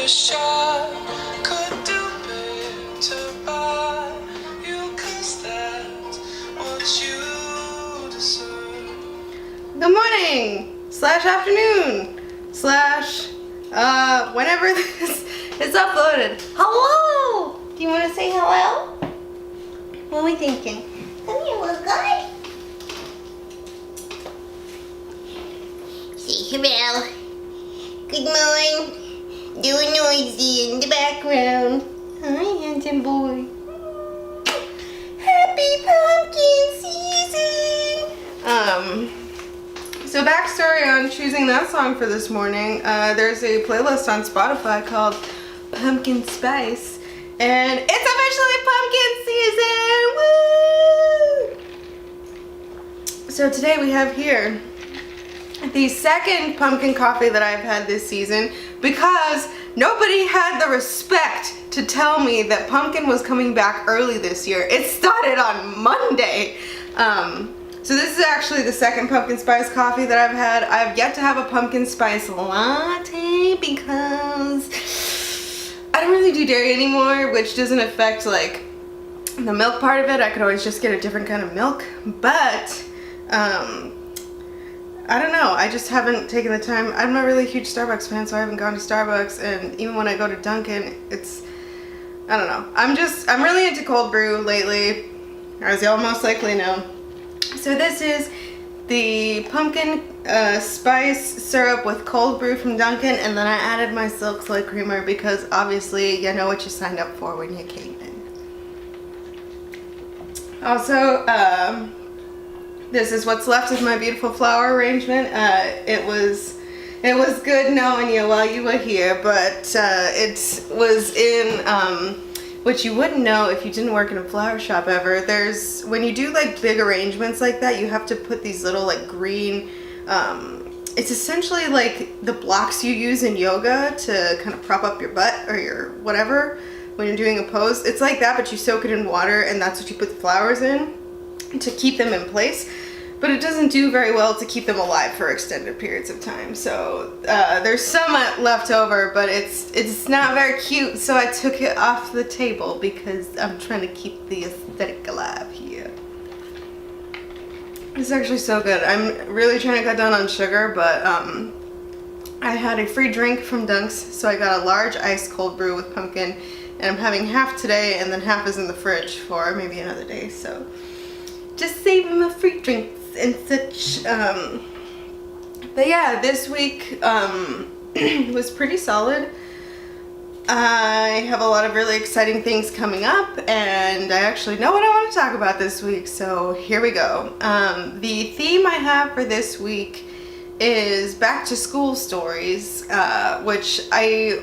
wish I could do better by you, 'cause that's what you deserve. Good morning slash afternoon slash whenever this is uploaded. Hello! Do you want to say hello? What are we thinking? Come here, little guy. Say hello. Good morning. Doing noisy in the background. Hi, handsome boy. Happy pumpkin season! So backstory on choosing that song for this morning, there's a playlist on Spotify called Pumpkin Spice, and it's officially pumpkin season! Woo! So today we have here the second pumpkin coffee that I've had this season, because nobody had the respect to tell me that pumpkin was coming back early this year. It started on Monday. So this is actually the second pumpkin spice coffee that I've had. I've yet to have a pumpkin spice latte because I don't really do dairy anymore, which doesn't affect like the milk part of it. I could always just get a different kind of milk, but I don't know. I just haven't taken the time. I'm not really a huge Starbucks fan, so I haven't gone to Starbucks, and even when I go to Dunkin', I don't know. I'm really into cold brew lately, as y'all most likely know. So this is the pumpkin spice syrup with cold brew from Dunkin', and then I added my silk soy creamer because obviously you know what you signed up for when you came in. Also, this is what's left of my beautiful flower arrangement. It was good knowing you while you were here, but it was in which you wouldn't know if you didn't work in a flower shop ever. When you do like big arrangements like that, you have to put these little like green, it's essentially like the blocks you use in yoga to kind of prop up your butt or your whatever when you're doing a pose. It's like that, but you soak it in water, and that's what you put the flowers in to keep them in place. But it doesn't do very well to keep them alive for extended periods of time. So there's some left over, but it's not very cute, so I took it off the table because I'm trying to keep the aesthetic alive here. It's actually so good. I'm really trying to cut down on sugar, but I had a free drink from Dunk's, so I got a large iced cold brew with pumpkin, and I'm having half today, and then half is in the fridge for maybe another day, so just saving my free drinks and such. But yeah, this week was pretty solid. I have a lot of really exciting things coming up, and I actually know what I want to talk about this week, so here we go. The theme I have for this week is back to school stories, which I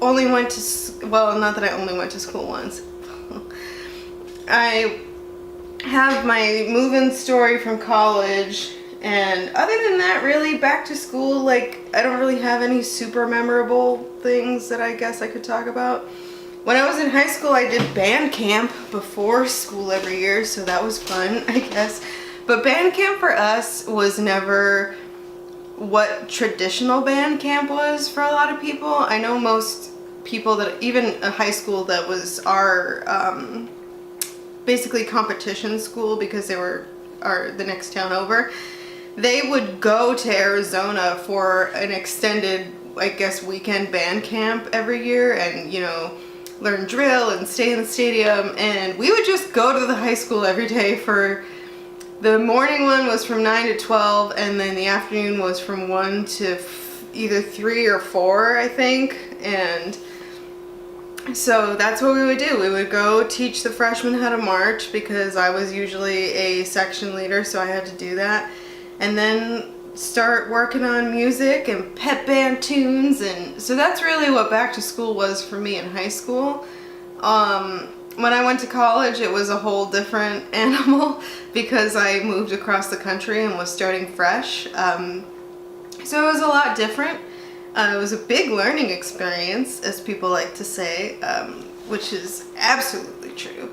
only went to, well, not that I only went to school once. I have my move-in story from college, and other than that, really back to school, like I don't really have any super memorable things that I guess I could talk about. When I was in high school, I did band camp before school every year, so that was fun, I guess. But band camp for us was never what traditional band camp was for a lot of people. I know most people that, even a high school that was our basically competition school, because they were the next town over, they would go to Arizona for an extended, I guess, weekend band camp every year, and you know, learn drill and stay in the stadium. And we would just go to the high school every day. For the morning one was from 9 to 12, and then the afternoon was from 1 to either 3 or 4, I think. And so that's what we would do. We would go teach the freshmen how to march, because I was usually a section leader, so I had to do that. And then start working on music and pep band tunes. And so that's really what back to school was for me in high school. When I went to college, it was a whole different animal because I moved across the country and was starting fresh. So it was a lot different. It was a big learning experience, as people like to say, which is absolutely true.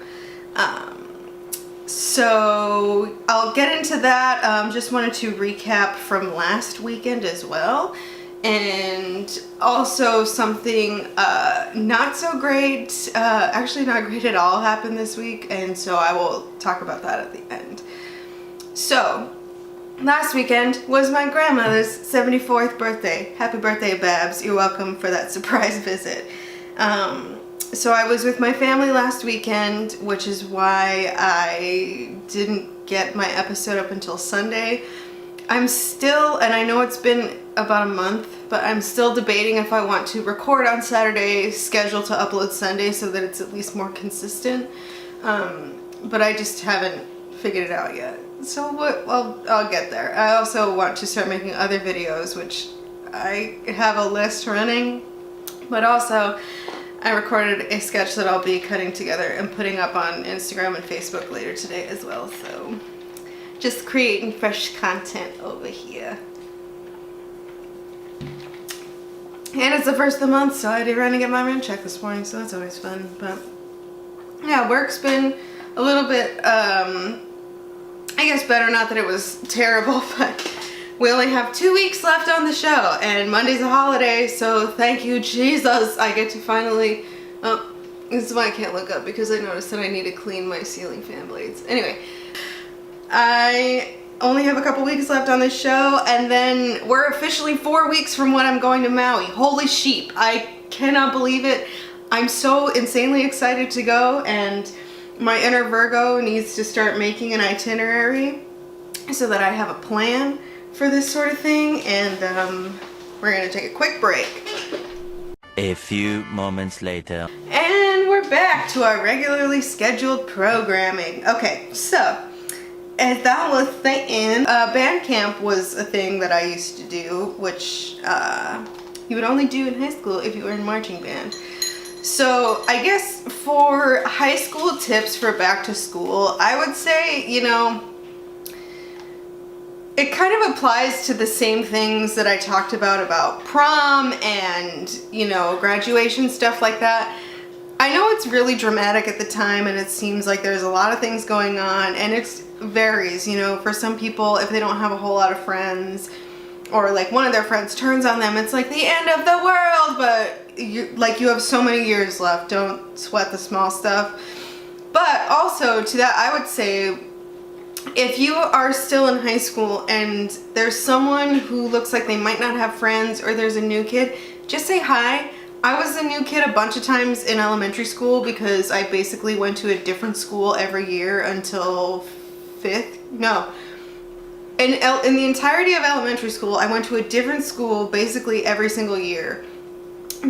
So I'll get into that. Just wanted to recap from last weekend as well. and also something not so great, actually not great at all, happened this week, and so I will talk about that at the end. So, last weekend was my grandmother's 74th birthday. Happy birthday, Babs. You're welcome for that surprise visit. So I was with my family last weekend, which is why I didn't get my episode up until Sunday. I'm still, and I know it's been about a month, but I'm still debating if I want to record on Saturday, schedule to upload Sunday so that it's at least more consistent. But I just haven't figured it out yet. So I'll get there. I also want to start making other videos, which I have a list running, but also I recorded a sketch that I'll be cutting together and putting up on Instagram and Facebook later today as well. So just creating fresh content over here. And it's the first of the month, so I did run to get my rent check this morning, so that's always fun. But yeah, work's been a little bit, I guess better, not that it was terrible, but we only have 2 weeks left on the show, and Monday's a holiday, so thank you, Jesus. I get to finally, oh, this is why I can't look up, because I noticed that I need to clean my ceiling fan blades. Anyway, I only have a couple weeks left on this show, and then we're officially 4 weeks from when I'm going to Maui. Holy sheep, I cannot believe it. I'm so insanely excited to go, and my inner Virgo needs to start making an itinerary so that I have a plan for this sort of thing, and we're gonna take a quick break. A few moments later. And we're back to our regularly scheduled programming. Okay, so as that was saying, band camp was a thing that I used to do, which you would only do in high school if you were in marching band. So I guess for high school tips for back to school, I would say, you know, it kind of applies to the same things that I talked about prom and, you know, graduation, stuff like that. I know it's really dramatic at the time, and it seems like there's a lot of things going on, and it varies, you know, for some people, if they don't have a whole lot of friends, or like one of their friends turns on them, it's like the end of the world, but you have so many years left. Don't sweat the small stuff. But also to that, I would say, if you are still in high school and there's someone who looks like they might not have friends, or there's a new kid, just say hi. I was a new kid a bunch of times in elementary school because I basically went to a different school every year until in the entirety of elementary school, I went to a different school basically every single year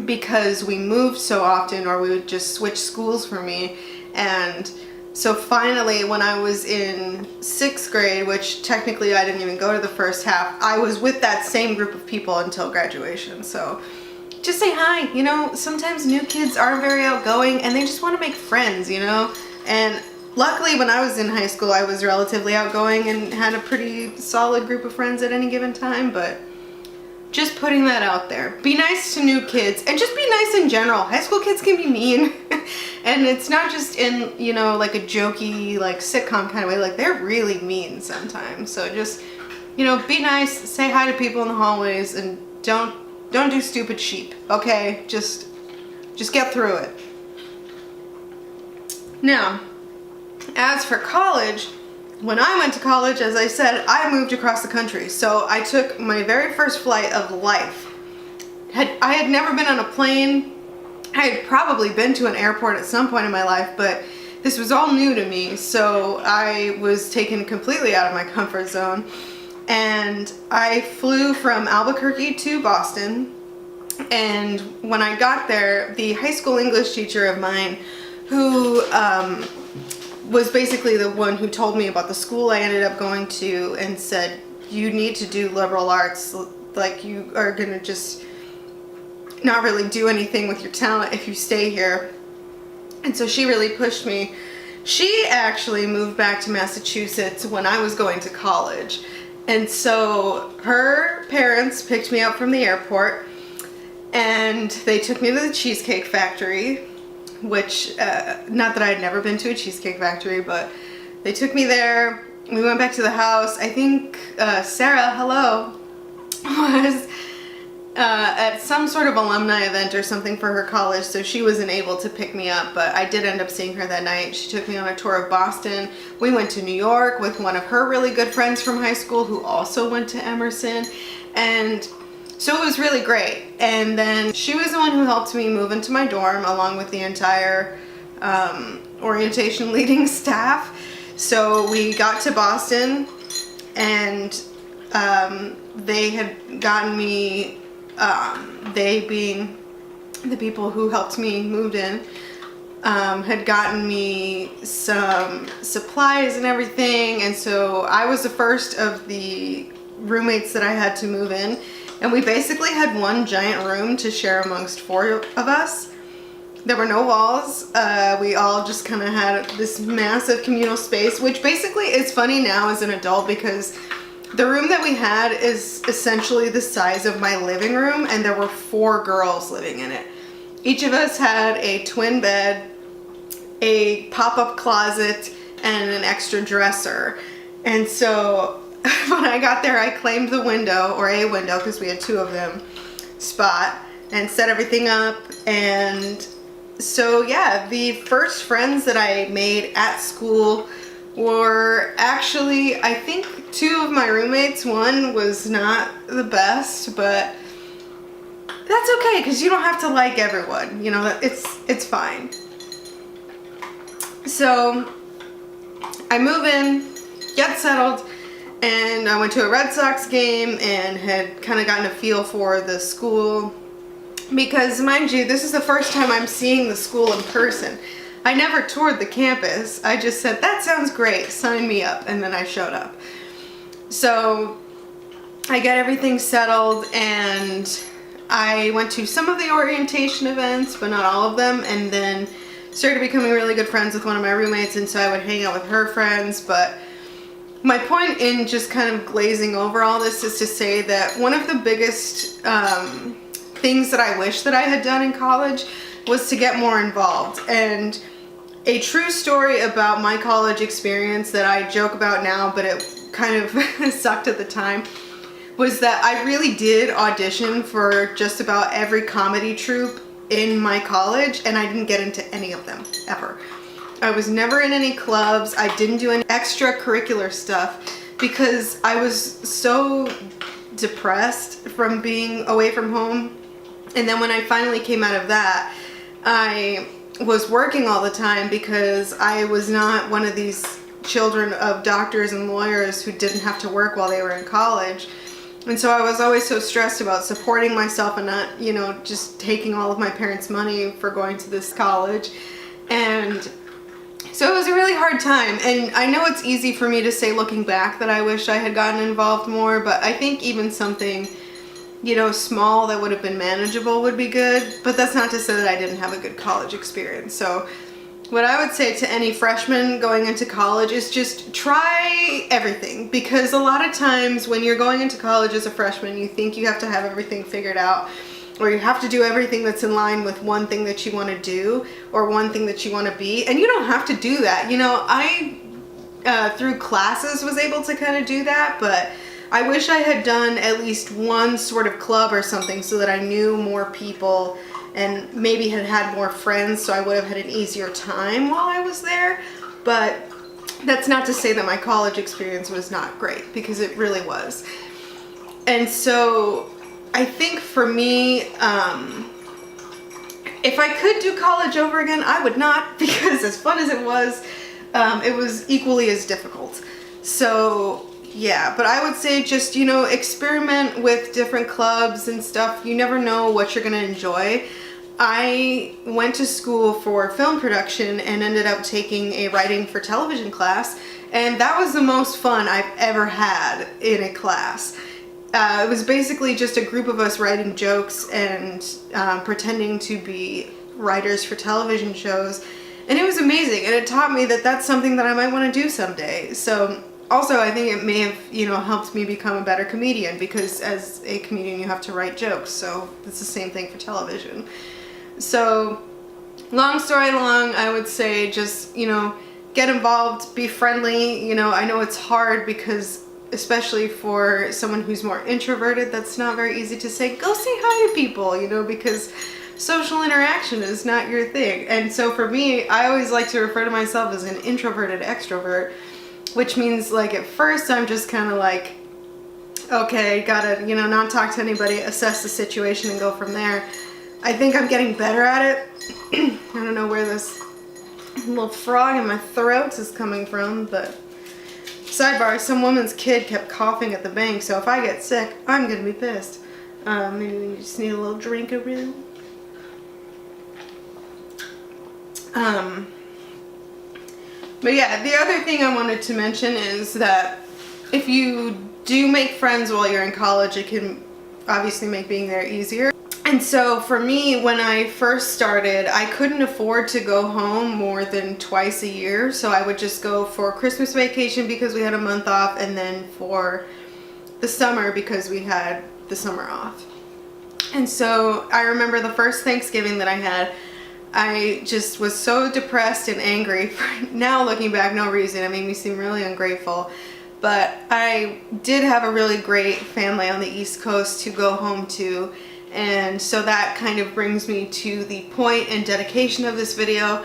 because we moved so often, or we would just switch schools for me. And so finally, when I was in 6th grade, which technically I didn't even go to the first half, I was with that same group of people until graduation. So just say hi. You know, sometimes new kids aren't very outgoing and they just want to make friends, you know? And luckily, when I was in high school, I was relatively outgoing and had a pretty solid group of friends at any given time, but just putting that out there. Be nice to new kids, and just be nice in general. High school kids can be mean, and it's not just in, you know, like a jokey, like sitcom kind of way. Like, they're really mean sometimes. So just, you know, be nice, say hi to people in the hallways, and don't do stupid sheep, okay? Just get through it. Now, as for college, when I went to college, as I said, I moved across the country. So I took my very first flight of life. I had never been on a plane. I had probably been to an airport at some point in my life, but this was all new to me. So I was taken completely out of my comfort zone. And I flew from Albuquerque to Boston. And when I got there, the high school English teacher of mine, who was basically the one who told me about the school I ended up going to, and said, you need to do liberal arts. Like, you are gonna just not really do anything with your talent if you stay here. And so she really pushed me. She actually moved back to Massachusetts when I was going to college. And so her parents picked me up from the airport, and they took me to the Cheesecake Factory, which, not that I had never been to a Cheesecake Factory, but they took me there. We went back to the house. I think Sarah, hello, was at some sort of alumni event or something for her college, so she wasn't able to pick me up, but I did end up seeing her that night. She took me on a tour of Boston. We went to New York with one of her really good friends from high school who also went to Emerson, and so it was really great. And then she was the one who helped me move into my dorm along with the entire orientation leading staff. So we got to Boston, and they had gotten me, they being the people who helped me move in, had gotten me some supplies and everything. And so I was the first of the roommates that I had to move in. And we basically had one giant room to share amongst 4 of us. There were no walls. We all just kind of had this massive communal space, which basically is funny now as an adult because the room that we had is essentially the size of my living room, and there were 4 girls living in it. Each of us had a twin bed, a pop-up closet, and an extra dresser. And so when I got there, I claimed the window, or a window because we had 2 of them, spot, and set everything up. And so yeah, the first friends that I made at school were actually, I think 2 of my roommates. One was not the best, but that's okay because you don't have to like everyone, you know, it's fine. So I move in, get settled, and I went to a Red Sox game and had kind of gotten a feel for the school because, mind you, this is the first time I'm seeing the school in person. I never toured the campus. I just said, that sounds great, sign me up, and then I showed up. So I get everything settled, and I went to some of the orientation events, but not all of them, and then started becoming really good friends with one of my roommates, and so I would hang out with her friends. But my point in just kind of glazing over all this is to say that one of the biggest things that I wish that I had done in college was to get more involved. And a true story about my college experience that I joke about now, but it kind of sucked at the time, was that I really did audition for just about every comedy troupe in my college, and I didn't get into any of them, ever. I was never in any clubs. I didn't do any extracurricular stuff because I was so depressed from being away from home. And then when I finally came out of that, I was working all the time because I was not one of these children of doctors and lawyers who didn't have to work while they were in college. And so I was always so stressed about supporting myself and not, you know, just taking all of my parents' money for going to this college. And so it was a really hard time. And I know it's easy for me to say looking back that I wish I had gotten involved more, but I think even something, you know, small that would have been manageable would be good. But that's not to say that I didn't have a good college experience. So what I would say to any freshman going into college is just try everything, because a lot of times when you're going into college as a freshman, you think you have to have everything figured out, or you have to do everything that's in line with one thing that you want to do or one thing that you want to be, and you don't have to do that. You know, I through classes was able to kind of do that, but I wish I had done at least one sort of club or something so that I knew more people and maybe had more friends, so I would have had an easier time while I was there. But that's not to say that my college experience was not great, because it really was. And so I think for me, if I could do college over again, I would not, because as fun as it was equally as difficult. So yeah, but I would say just, you know, experiment with different clubs and stuff. You never know what you're gonna enjoy. I went to school for film production and ended up taking a writing for television class, and that was the most fun I've ever had in a class. It was basically just a group of us writing jokes and pretending to be writers for television shows, and it was amazing, and it taught me that that's something that I might want to do someday. So also, I think it may have, you know, helped me become a better comedian, because as a comedian you have to write jokes, so it's the same thing for television. So long story long, I would say just, you know, get involved, be friendly. You know, I know it's hard because especially for someone who's more introverted, that's not very easy to say, go say hi to people, you know, because social interaction is not your thing. And so for me, I always like to refer to myself as an introverted extrovert, which means like at first I'm just kind of like, okay, gotta, you know, not talk to anybody, assess the situation and go from there. I think I'm getting better at it. I don't know where this little frog in my throat is coming from, but sidebar, some woman's kid kept coughing at the bank, so if I get sick, I'm gonna be pissed. Maybe we just need a little drink of it. But yeah, the other thing I wanted to mention is that if you do make friends while you're in college, it can obviously make being there easier. And so for me, when I first started, I couldn't afford to go home more than twice a year. So I would just go for Christmas vacation because we had a month off, and then for the summer because we had the summer off. And so I remember the first Thanksgiving that I had, I just was so depressed and angry. For now looking back, no reason. It made me seem really ungrateful. But I did have a really great family on the East Coast to go home to. And so that kind of brings me to the point and dedication of this video.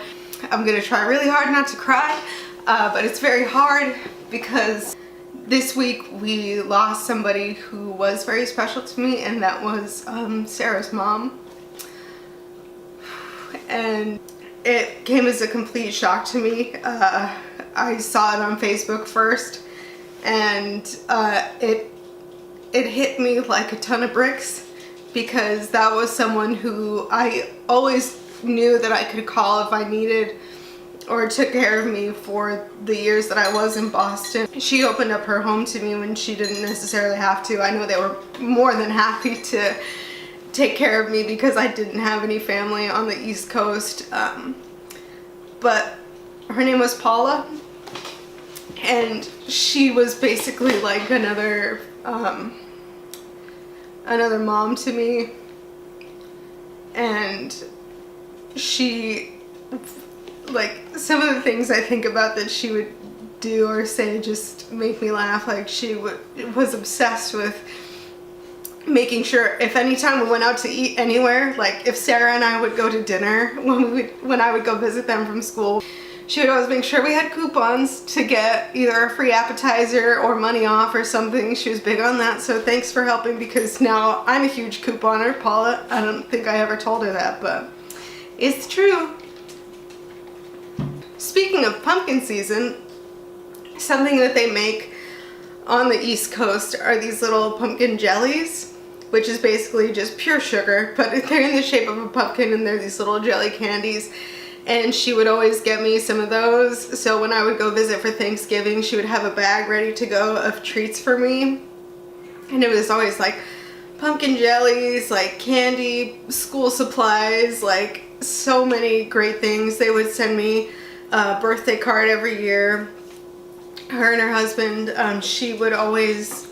I'm gonna try really hard not to cry, but it's very hard because this week we lost somebody who was very special to me, and that was Sarah's mom. And it came as a complete shock to me. I saw it on Facebook first, and it hit me like a ton of bricks, because that was someone who I always knew that I could call if I needed or took care of me for the years that I was in Boston. She opened up her home to me when she didn't necessarily have to. I know they were more than happy to take care of me because I didn't have any family on the East Coast. But her name was Paula, and she was basically like another mom to me. And she, like, some of the things I think about that she would do or say just make me laugh. Like, she was obsessed with making sure if anytime we went out to eat anywhere, like if Sarah and I would go to dinner when I would go visit them from school, she would always make sure we had coupons to get either a free appetizer or money off or something. She was big on that, so thanks for helping, because now I'm a huge couponer, Paula. I don't think I ever told her that, but it's true. Speaking of pumpkin season, something that they make on the East Coast are these little pumpkin jellies, which is basically just pure sugar, but they're in the shape of a pumpkin, and they're these little jelly candies. And she would always get me some of those. So when I would go visit for Thanksgiving, she would have a bag ready to go of treats for me. And it was always like pumpkin jellies, like candy, school supplies, like so many great things. They would send me a birthday card every year. Her and her husband, she would always,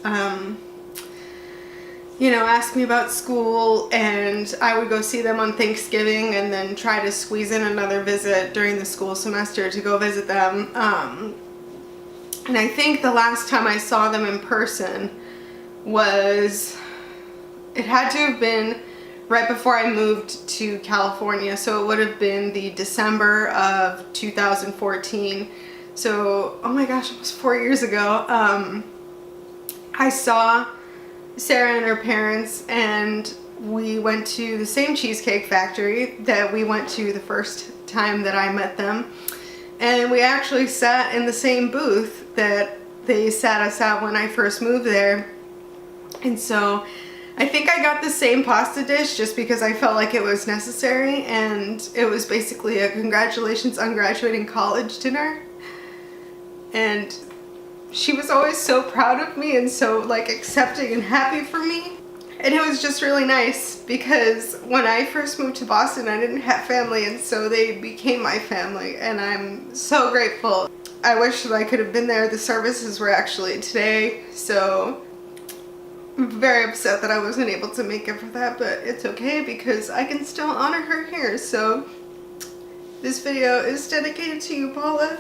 you know, ask me about school, and I would go see them on Thanksgiving and then try to squeeze in another visit during the school semester to go visit them. And I think the last time I saw them in person was, it had to have been right before I moved to California, so it would have been the December of 2014. So, oh my gosh, almost 4 years ago. I saw Sarah and her parents, and we went to the same cheesecake factory that we went to the first time that I met them. And we actually sat in the same booth that they sat us at when I first moved there. And so I think I got the same pasta dish just because I felt like it was necessary, and it was basically a congratulations on graduating college dinner. And she was always so proud of me and so like accepting and happy for me. And it was just really nice because when I first moved to Boston, I didn't have family, and so they became my family, and I'm so grateful. I wish that I could have been there. The services were actually today, so I'm very upset that I wasn't able to make it for that, but it's okay because I can still honor her here. So this video is dedicated to you, Paula.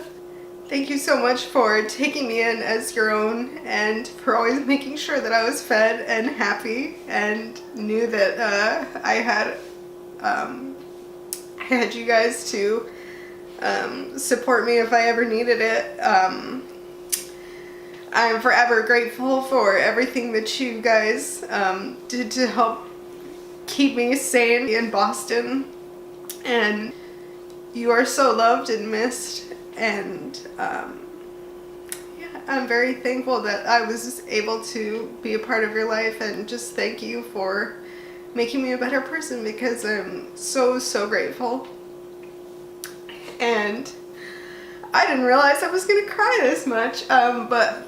Thank you so much for taking me in as your own and for always making sure that I was fed and happy and knew that I had you guys to support me if I ever needed it. I'm forever grateful for everything that you guys did to help keep me sane in Boston, and you are so loved and missed, and yeah, I'm very thankful that I was able to be a part of your life, and just thank you for making me a better person, because I'm so grateful. And I didn't realize I was gonna cry this much, but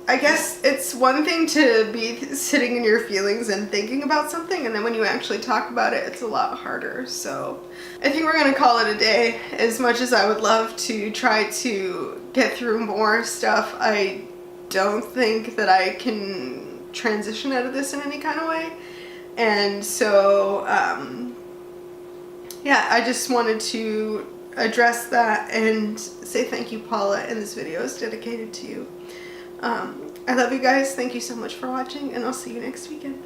I guess it's one thing to be sitting in your feelings and thinking about something, and then when you actually talk about it, it's a lot harder. So I think we're gonna call it a day. As much as I would love to try to get through more stuff, I don't think that I can transition out of this in any kind of way. And so yeah, I just wanted to address that and say thank you, Paula, and this video is dedicated to you. I love you guys. Thank you so much for watching, and I'll see you next weekend.